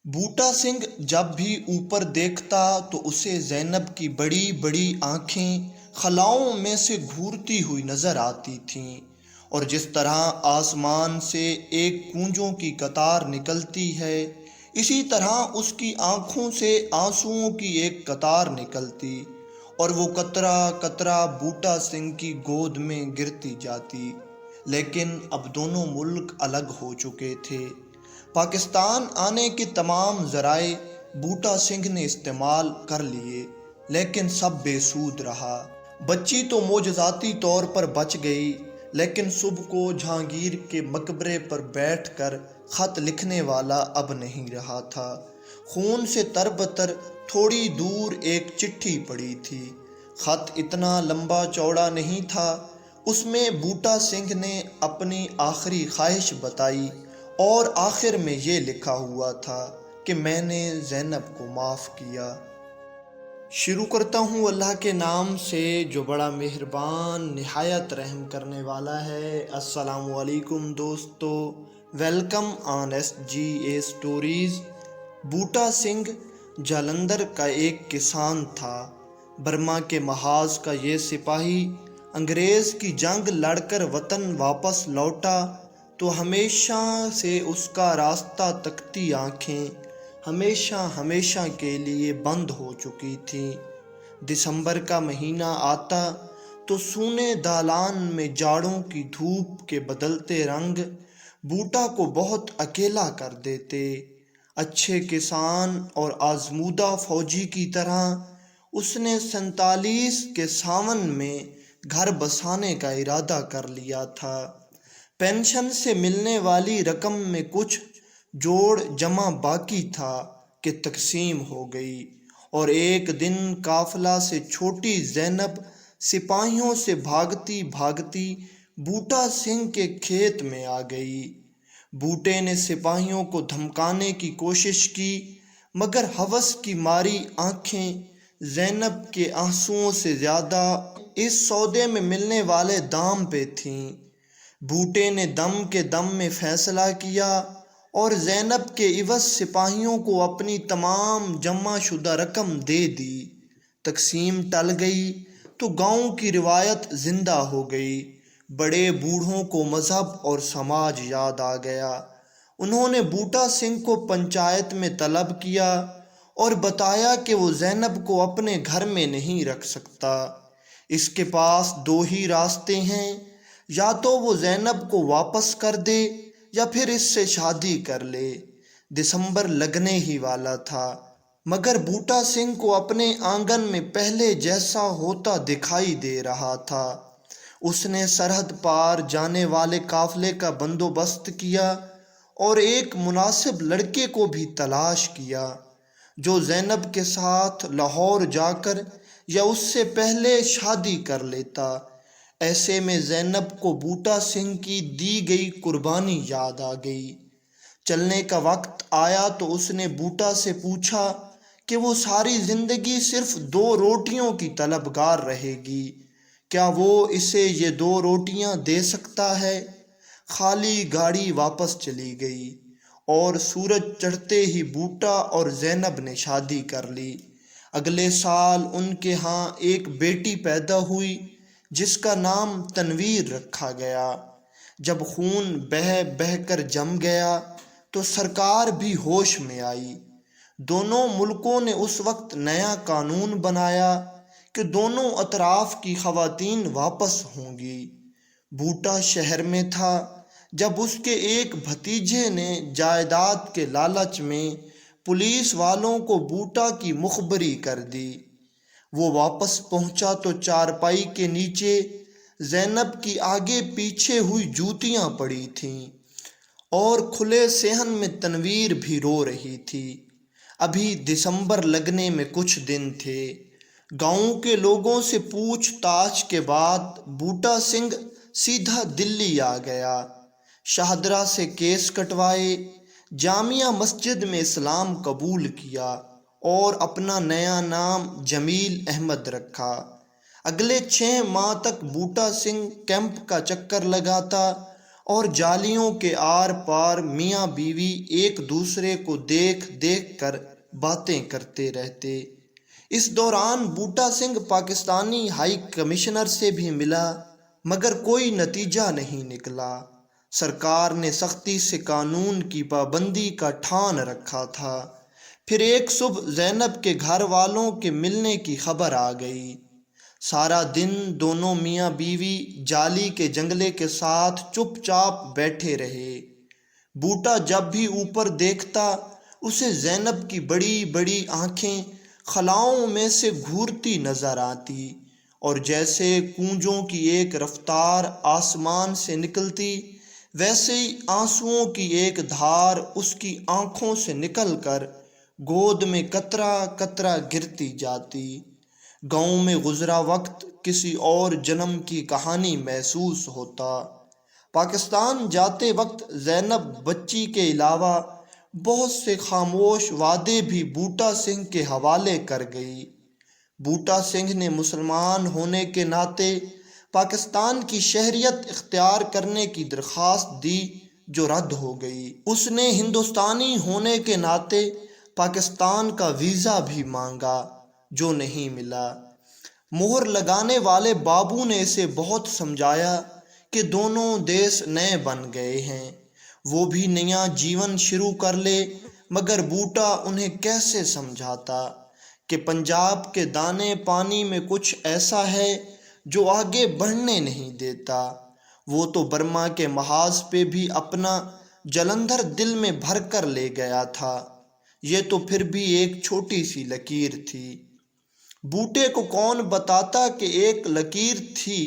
بوٹا سنگھ جب بھی اوپر دیکھتا تو اسے زینب کی بڑی بڑی آنکھیں خلاؤں میں سے گھورتی ہوئی نظر آتی تھیں، اور جس طرح آسمان سے ایک کونجوں کی قطار نکلتی ہے، اسی طرح اس کی آنکھوں سے آنسوؤں کی ایک قطار نکلتی، اور وہ قطرہ قطرہ بوٹا سنگھ کی گود میں گرتی جاتی۔ لیکن اب دونوں ملک الگ ہو چکے تھے۔ پاکستان آنے کے تمام ذرائع بوٹا سنگھ نے استعمال کر لیے، لیکن سب بے سود رہا۔ بچی تو معجزاتی طور پر بچ گئی، لیکن صبح کو جہانگیر کے مقبرے پر بیٹھ کر خط لکھنے والا اب نہیں رہا تھا۔ خون سے تربتر تھوڑی دور ایک چٹھی پڑی تھی۔ خط اتنا لمبا چوڑا نہیں تھا۔ اس میں بوٹا سنگھ نے اپنی آخری خواہش بتائی، اور آخر میں یہ لکھا ہوا تھا کہ میں نے زینب کو معاف کیا۔ شروع کرتا ہوں اللہ کے نام سے جو بڑا مہربان نہایت رحم کرنے والا ہے۔ السلام علیکم دوستو، welcome on S G A stories. Boota Singh Jalandhar کا ایک کسان تھا۔ برما کے محاذ کا یہ سپاہی انگریز کی جنگ لڑ کر وطن واپس لوٹا تو ہمیشہ سے اس کا راستہ تکتی آنکھیں ہمیشہ ہمیشہ کے لیے بند ہو چکی تھیں۔ دسمبر کا مہینہ آتا تو سونے دالان میں جاڑوں کی دھوپ کے بدلتے رنگ بوٹا کو بہت اکیلا کر دیتے۔ اچھے کسان اور آزمودہ فوجی کی طرح اس نے 47 کے ساون میں گھر بسانے کا ارادہ کر لیا تھا۔ پینشن سے ملنے والی رقم میں کچھ جوڑ جمع باقی تھا کہ تقسیم ہو گئی، اور ایک دن قافلہ سے چھوٹی زینب سپاہیوں سے بھاگتی بھاگتی بوٹا سنگھ کے کھیت میں آ گئی۔ بوٹے نے سپاہیوں کو دھمکانے کی کوشش کی، مگر ہوس کی ماری آنکھیں زینب کے آنسوؤں سے زیادہ اس سودے میں ملنے والے دام پہ تھیں۔ بوٹے نے دم کے دم میں فیصلہ کیا اور زینب کے عوض سپاہیوں کو اپنی تمام جمع شدہ رقم دے دی۔ تقسیم ٹل گئی تو گاؤں کی روایت زندہ ہو گئی۔ بڑے بوڑھوں کو مذہب اور سماج یاد آ گیا۔ انہوں نے بوٹا سنگھ کو پنچایت میں طلب کیا اور بتایا کہ وہ زینب کو اپنے گھر میں نہیں رکھ سکتا۔ اس کے پاس دو ہی راستے ہیں، یا تو وہ زینب کو واپس کر دے یا پھر اس سے شادی کر لے۔ دسمبر لگنے ہی والا تھا، مگر بوٹا سنگھ کو اپنے آنگن میں پہلے جیسا ہوتا دکھائی دے رہا تھا۔ اس نے سرحد پار جانے والے قافلے کا بندوبست کیا اور ایک مناسب لڑکے کو بھی تلاش کیا جو زینب کے ساتھ لاہور جا کر یا اس سے پہلے شادی کر لیتا۔ ایسے میں زینب کو بوٹا سنگھ کی دی گئی قربانی یاد آ گئی۔ چلنے کا وقت آیا تو اس نے بوٹا سے پوچھا کہ وہ ساری زندگی صرف 2 روٹیوں کی طلبگار رہے گی، کیا وہ اسے یہ 2 روٹیاں دے سکتا ہے؟ خالی گاڑی واپس چلی گئی، اور سورج چڑھتے ہی بوٹا اور زینب نے شادی کر لی۔ اگلے سال ان کے ہاں ایک بیٹی پیدا ہوئی جس کا نام تنویر رکھا گیا۔ جب خون بہہ بہہ کر جم گیا تو سرکار بھی ہوش میں آئی۔ دونوں ملکوں نے اس وقت نیا قانون بنایا کہ دونوں اطراف کی خواتین واپس ہوں گی۔ بوٹا شہر میں تھا جب اس کے ایک بھتیجے نے جائیداد کے لالچ میں پولیس والوں کو بوٹا کی مخبری کر دی۔ وہ واپس پہنچا تو چارپائی کے نیچے زینب کی آگے پیچھے ہوئی جوتیاں پڑی تھیں، اور کھلے صحن میں تنویر بھی رو رہی تھی۔ ابھی دسمبر لگنے میں کچھ دن تھے۔ گاؤں کے لوگوں سے پوچھ تاچھ کے بعد بوٹا سنگھ سیدھا دلی آ گیا۔ شاہدرہ سے کیس کٹوائے، جامعہ مسجد میں اسلام قبول کیا اور اپنا نیا نام جمیل احمد رکھا۔ اگلے 6 ماہ تک بوٹا سنگھ کیمپ کا چکر لگاتا اور جالیوں کے آر پار میاں بیوی ایک دوسرے کو دیکھ دیکھ کر باتیں کرتے رہتے۔ اس دوران بوٹا سنگھ پاکستانی ہائی کمشنر سے بھی ملا، مگر کوئی نتیجہ نہیں نکلا۔ سرکار نے سختی سے قانون کی پابندی کا ٹھان رکھا تھا۔ پھر ایک صبح زینب کے گھر والوں کے ملنے کی خبر آ گئی۔ سارا دن دونوں میاں بیوی جالی کے جنگلے کے ساتھ چپ چاپ بیٹھے رہے۔ بوٹا جب بھی اوپر دیکھتا اسے زینب کی بڑی بڑی آنکھیں خلاؤں میں سے گھورتی نظر آتی، اور جیسے کونجوں کی ایک رفتار آسمان سے نکلتی، ویسے ہی آنسوؤں کی ایک دھار اس کی آنکھوں سے نکل کر گود میں قطرہ قطرہ گرتی جاتی۔ گاؤں میں گزرا وقت کسی اور جنم کی کہانی محسوس ہوتا۔ پاکستان جاتے وقت زینب بچی کے علاوہ بہت سے خاموش وعدے بھی بوٹا سنگھ کے حوالے کر گئی۔ بوٹا سنگھ نے مسلمان ہونے کے ناطے پاکستان کی شہریت اختیار کرنے کی درخواست دی، جو رد ہو گئی۔ اس نے ہندوستانی ہونے کے ناطے پاکستان کا ویزا بھی مانگا، جو نہیں ملا۔ مہر لگانے والے بابو نے اسے بہت سمجھایا کہ دونوں دیس نئے بن گئے ہیں، وہ بھی نیا جیون شروع کر لے، مگر بوٹا انہیں کیسے سمجھاتا کہ پنجاب کے دانے پانی میں کچھ ایسا ہے جو آگے بڑھنے نہیں دیتا۔ وہ تو برما کے محاذ پہ بھی اپنا جلندھر دل میں بھر کر لے گیا تھا، یہ تو پھر بھی ایک چھوٹی سی لکیر تھی۔ بوٹے کو کون بتاتا کہ ایک لکیر تھی،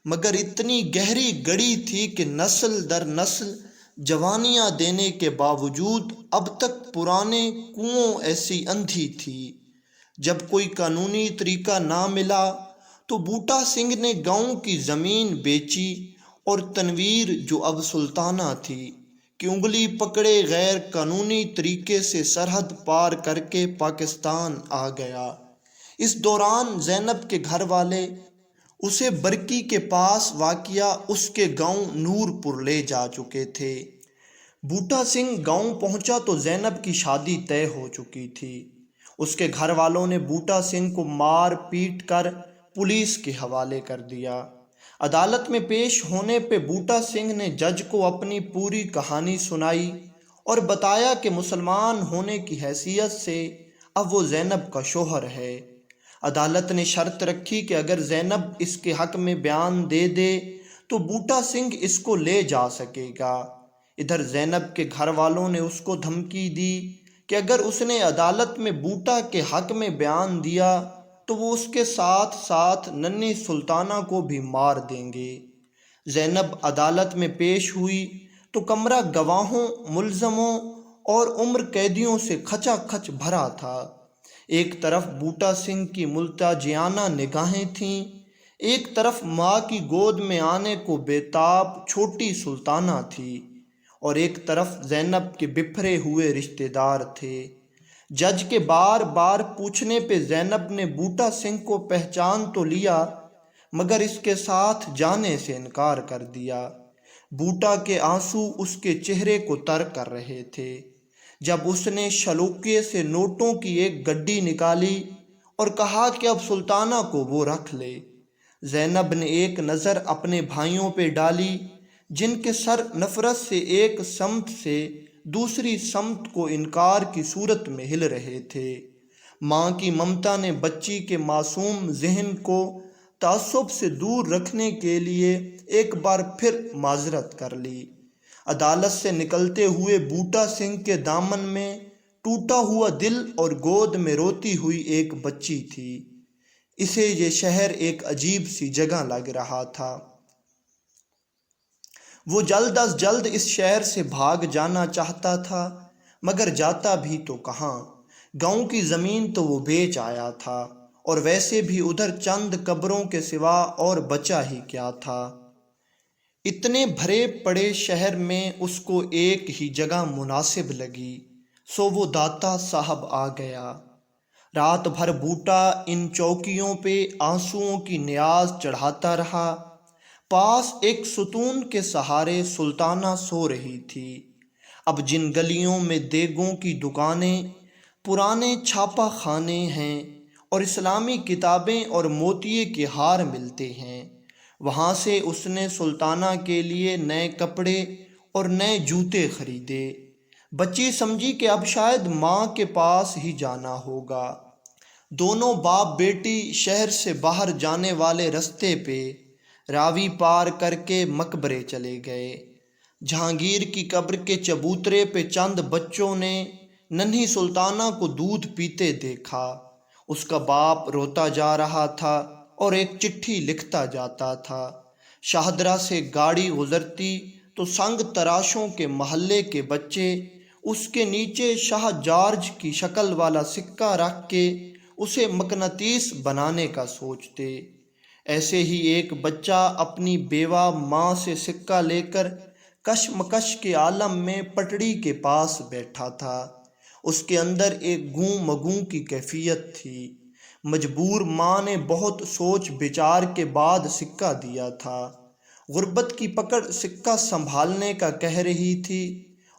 مگر اتنی گہری گڑی تھی کہ نسل در نسل جوانیاں دینے کے باوجود اب تک پرانے کنوؤں ایسی اندھی تھی۔ جب کوئی قانونی طریقہ نہ ملا تو بوٹا سنگھ نے گاؤں کی زمین بیچی، اور تنویر جو اب سلطانہ تھی کہ انگلی پکڑے غیر قانونی طریقے سے سرحد پار کر کے پاکستان آ گیا۔ اس دوران زینب کے گھر والے اسے برکی کے پاس واقع اس کے گاؤں نور پور لے جا چکے تھے۔ بوٹا سنگھ گاؤں پہنچا تو زینب کی شادی طے ہو چکی تھی۔ اس کے گھر والوں نے بوٹا سنگھ کو مار پیٹ کر پولیس کے حوالے کر دیا۔ عدالت میں پیش ہونے پہ بوٹا سنگھ نے جج کو اپنی پوری کہانی سنائی اور بتایا کہ مسلمان ہونے کی حیثیت سے اب وہ زینب کا شوہر ہے۔ عدالت نے شرط رکھی کہ اگر زینب اس کے حق میں بیان دے دے تو بوٹا سنگھ اس کو لے جا سکے گا۔ ادھر زینب کے گھر والوں نے اس کو دھمکی دی کہ اگر اس نے عدالت میں بوٹا کے حق میں بیان دیا تو وہ اس کے ساتھ ساتھ ننھی سلطانہ کو بھی مار دیں گے۔ زینب عدالت میں پیش ہوئی تو کمرہ گواہوں، ملزموں اور عمر قیدیوں سے کھچا کھچ بھرا تھا۔ ایک طرف بوٹا سنگھ کی ملتجیانہ نگاہیں تھیں، ایک طرف ماں کی گود میں آنے کو بے تاب چھوٹی سلطانہ تھی، اور ایک طرف زینب کے بکھرے ہوئے رشتہ دار تھے۔ جج کے بار بار پوچھنے پہ زینب نے بوٹا سنگھ کو پہچان تو لیا، مگر اس کے ساتھ جانے سے انکار کر دیا۔ بوٹا کے آنسو اس کے چہرے کو تر کر رہے تھے۔ جب اس نے شلوکے سے نوٹوں کی ایک گڈی نکالی اور کہا کہ اب سلطانہ کو وہ رکھ لے، زینب نے ایک نظر اپنے بھائیوں پہ ڈالی جن کے سر نفرت سے ایک سمت سے دوسری سمت کو انکار کی صورت میں ہل رہے تھے۔ ماں کی ممتا نے بچی کے معصوم ذہن کو تعصب سے دور رکھنے کے لیے ایک بار پھر معذرت کر لی۔ عدالت سے نکلتے ہوئے بوٹا سنگھ کے دامن میں ٹوٹا ہوا دل اور گود میں روتی ہوئی ایک بچی تھی۔ اسے یہ شہر ایک عجیب سی جگہ لگ رہا تھا۔ وہ جلد از جلد اس شہر سے بھاگ جانا چاہتا تھا، مگر جاتا بھی تو کہاں؟ گاؤں کی زمین تو وہ بیچ آیا تھا، اور ویسے بھی ادھر چند قبروں کے سوا اور بچا ہی کیا تھا۔ اتنے بھرے پڑے شہر میں اس کو ایک ہی جگہ مناسب لگی، سو وہ داتا صاحب آ گیا۔ رات بھر بوٹا ان چوکیوں پہ آنسوؤں کی نیاز چڑھاتا رہا۔ پاس ایک ستون کے سہارے سلطانہ سو رہی تھی۔ اب جن گلیوں میں دیگوں کی دکانیں، پرانے چھاپا خانے ہیں اور اسلامی کتابیں اور موتیے کے ہار ملتے ہیں، وہاں سے اس نے سلطانہ کے لیے نئے کپڑے اور نئے جوتے خریدے۔ بچی سمجھی کہ اب شاید ماں کے پاس ہی جانا ہوگا۔ دونوں باپ بیٹی شہر سے باہر جانے والے رستے پہ راوی پار کر کے مقبرے چلے گئے۔ جہانگیر کی قبر کے چبوترے پہ چند بچوں نے ننھی سلطانہ کو دودھ پیتے دیکھا۔ اس کا باپ روتا جا رہا تھا اور ایک چٹھی لکھتا جاتا تھا۔ شاہدرہ سے گاڑی گزرتی تو سنگ تراشوں کے محلے کے بچے اس کے نیچے شاہ جارج کی شکل والا سکہ رکھ کے اسے مقناطیس بنانے کا سوچتے۔ ایسے ہی ایک بچہ اپنی بیوہ ماں سے سکہ لے کر کشمکش کے عالم میں پٹڑی کے پاس بیٹھا تھا۔ اس کے اندر ایک گوں مگوں کی کیفیت تھی۔ مجبور ماں نے بہت سوچ بچار کے بعد سکہ دیا تھا۔ غربت کی پکڑ سکہ سنبھالنے کا کہہ رہی تھی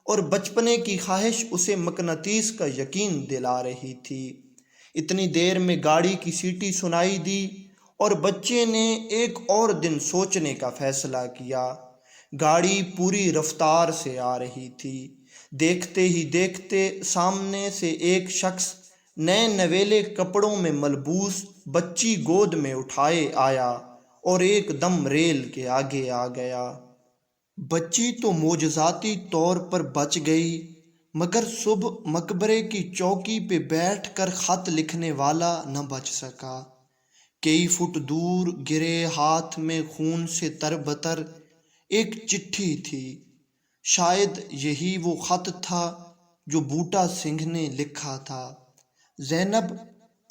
اور بچپنے کی خواہش اسے مقناطیس کا یقین دلا رہی تھی۔ اتنی دیر میں گاڑی کی سیٹی سنائی دی اور بچے نے ایک اور دن سوچنے کا فیصلہ کیا۔ گاڑی پوری رفتار سے آ رہی تھی۔ دیکھتے ہی دیکھتے سامنے سے ایک شخص نئے نویلے کپڑوں میں ملبوس بچی گود میں اٹھائے آیا اور ایک دم ریل کے آگے آ گیا۔ بچی تو معجزاتی طور پر بچ گئی، مگر صبح مقبرے کی چوکی پہ بیٹھ کر خط لکھنے والا نہ بچ سکا۔ کئی فٹ دور گرے ہاتھ میں خون سے تربتر ایک چٹھی تھی۔ شاید یہی وہ خط تھا جو بوٹا سنگھ نے لکھا تھا۔ زینب،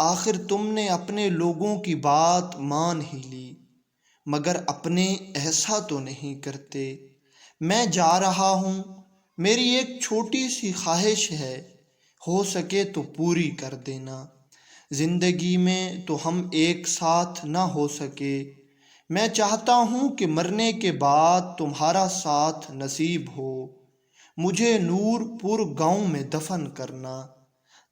آخر تم نے اپنے لوگوں کی بات مان ہی لی، مگر اپنے ایسا تو نہیں کرتے۔ میں جا رہا ہوں، میری ایک چھوٹی سی خواہش ہے، ہو سکے تو پوری کر دینا۔ زندگی میں تو ہم ایک ساتھ نہ ہو سکے، میں چاہتا ہوں کہ مرنے کے بعد تمہارا ساتھ نصیب ہو۔ مجھے نور پور گاؤں میں دفن کرنا،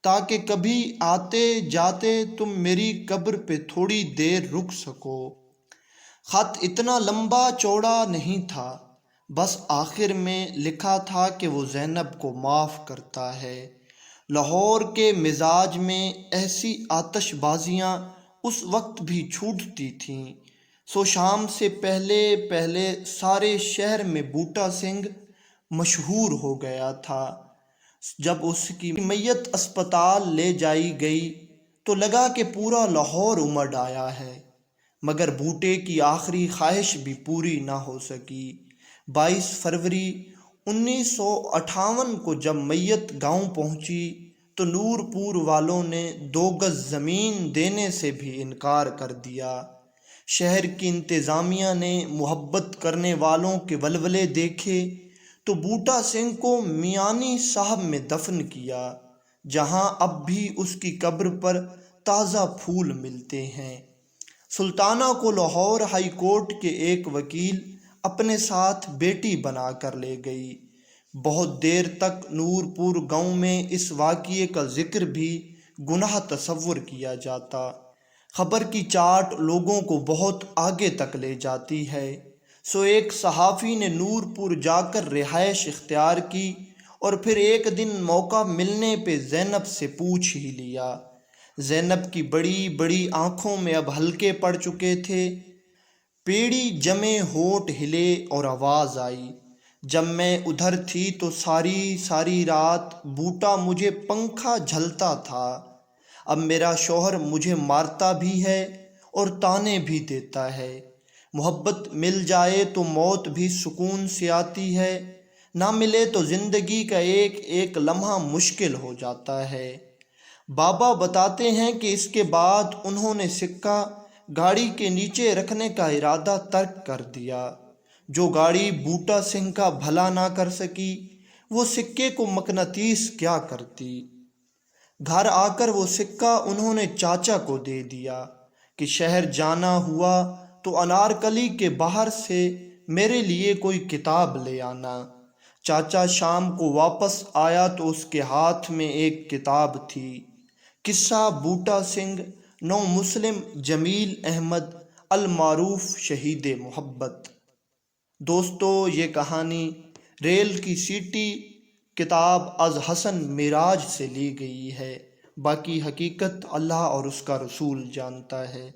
تاکہ کبھی آتے جاتے تم میری قبر پہ تھوڑی دیر رک سکو۔ خط اتنا لمبا چوڑا نہیں تھا، بس آخر میں لکھا تھا کہ وہ زینب کو معاف کرتا ہے۔ لاہور کے مزاج میں ایسی آتش بازیاں اس وقت بھی چھوٹتی تھیں، سو شام سے پہلے پہلے سارے شہر میں بوٹا سنگھ مشہور ہو گیا تھا۔ جب اس کی میت اسپتال لے جائی گئی تو لگا کہ پورا لاہور امڑ آیا ہے، مگر بوٹے کی آخری خواہش بھی پوری نہ ہو سکی۔ 22 فروری 1958 کو جب میت گاؤں پہنچی تو نور پور والوں نے 2 گز زمین دینے سے بھی انکار کر دیا۔ شہر کی انتظامیہ نے محبت کرنے والوں کے ولولے دیکھے تو بوٹا سنگھ کو میانی صاحب میں دفن کیا، جہاں اب بھی اس کی قبر پر تازہ پھول ملتے ہیں۔ سلطانہ کو لاہور ہائی کورٹ کے ایک وکیل اپنے ساتھ بیٹی بنا کر لے گئی۔ بہت دیر تک نور پور گاؤں میں اس واقعے کا ذکر بھی گناہ تصور کیا جاتا۔ خبر کی چاٹ لوگوں کو بہت آگے تک لے جاتی ہے، سو ایک صحافی نے نور پور جا کر رہائش اختیار کی اور پھر ایک دن موقع ملنے پہ زینب سے پوچھ ہی لیا۔ زینب کی بڑی بڑی آنکھوں میں اب ہلکے پڑ چکے تھے۔ پیڑی جمے ہونٹ ہلے اور آواز آئی، جب میں ادھر تھی تو ساری ساری رات بوٹا مجھے پنکھا جھلتا تھا۔ اب میرا شوہر مجھے مارتا بھی ہے اور طعنے بھی دیتا ہے۔ محبت مل جائے تو موت بھی سکون سے آتی ہے، نہ ملے تو زندگی کا ایک ایک لمحہ مشکل ہو جاتا ہے۔ بابا بتاتے ہیں کہ اس کے بعد انہوں نے سکہ گاڑی کے نیچے رکھنے کا ارادہ ترک کر دیا۔ جو گاڑی بوٹا سنگھ کا بھلا نہ کر سکی، وہ سکے کو مقناطیس کیا کرتی۔ گھر آ کر وہ سکہ انہوں نے چاچا کو دے دیا کہ شہر جانا ہوا تو انارکلی کے باہر سے میرے لیے کوئی کتاب لے آنا۔ چاچا شام کو واپس آیا تو اس کے ہاتھ میں ایک کتاب تھی، قصہ بوٹا سنگھ نو مسلم جمیل احمد المعروف شہید محبت۔ دوستو، یہ کہانی ریل کی سیٹی کتاب از حسن معراج سے لی گئی ہے، باقی حقیقت اللہ اور اس کا رسول جانتا ہے۔